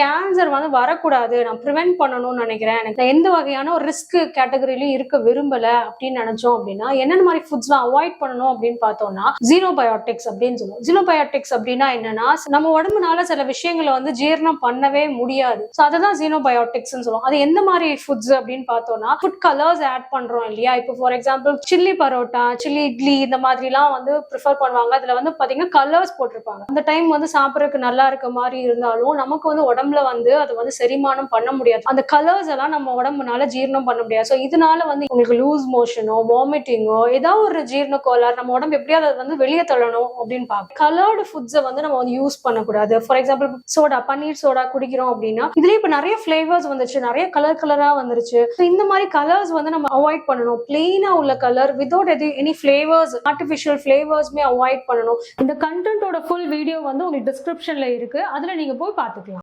Cancer வந்து வரக்கூடாது, நான் ப்ரிவென்ட் பண்ணணும்னு நினைக்கிறேன், எனக்கு எந்த வகையான ஒரு ரிஸ்க் கேட்டகரியிலயும் இருக்க விரும்பல அப்படின்னு நினைச்சோம் அப்படின்னா என்னென்ன மாதிரி ஃபுட்ஸ்லாம் அவாய்ட் பண்ணணும் அப்படின்னு பார்த்தோம்னா ஜீனோபயோட்டிக்ஸ் அப்படின்னு சொல்லுவோம். ஜீனோபயோட்டிக்ஸ் அப்படின்னா என்னன்னா, நம்ம உடம்புனால சில விஷயங்களை வந்து ஜீரணம் பண்ணவே முடியாது. ஸோ அதை தான் ஜீனோபயோட்டிக்ஸ் சொல்லுவோம். அது எந்த மாதிரி ஃபுட்ஸ் அப்படின்னு பார்த்தோம்னா, ஃபுட் கலர்ஸ் ஆட் பண்றோம் இல்லையா? இப்போ for example chilli parotta, chilli idli இந்த மாதிரிலாம் வந்து ப்ரிஃபர் பண்ணுவாங்க. அதுல வந்து பாத்தீங்கன்னா கலர்ஸ் போட்டிருப்பாங்க. அந்த டைம் வந்து சாப்பிடறதுக்கு நல்லா இருக்க மாதிரி இருந்தாலும் நமக்கு வந்து உடம்புல வந்து அதை வந்து செரிமானம் பண்ண முடியாது. அந்த கலர்ஸ் எல்லாம் நம்ம உடம்புனால ஜீரணம் பண்ண முடியாது. ஸோ இதனால வந்து உங்களுக்கு லூஸ் மோஷனோ வாமிட்டிங்கோ ஏதாவது ஒரு ஜீரண கோளாறு நம்ம உடம்பு எப்படியாவது அதை வந்து வெளியே தள்ளணும் அப்படின்னு பார்ப்போம். கலர்டு ஃபுட்ஸை வந்து நம்ம வந்து யூஸ் பண்ணக்கூடாது. For example soda, paneer soda குடிக்கிறோம் அப்படின்னா இதுலயே இப்ப நிறைய ஃபிளேவர்ஸ் வந்துருச்சு, நிறைய கலரா வந்துருச்சு. இந்த மாதிரி கலர்ஸ் வந்து நம்ம அவாய்ட் பண்ணணும். பிளெயினா உள்ள colour without any flavours, artificial ஃபிளேவர்ஸ்மே அவாய்ட் பண்ணணும். இந்த கண்டென்ட்டோட ஃபுல் வீடியோ வந்து உங்களுக்கு டிஸ்கிரிப்ஷன்ல இருக்கு, அதுல நீங்க போய் பார்த்துக்கலாம்.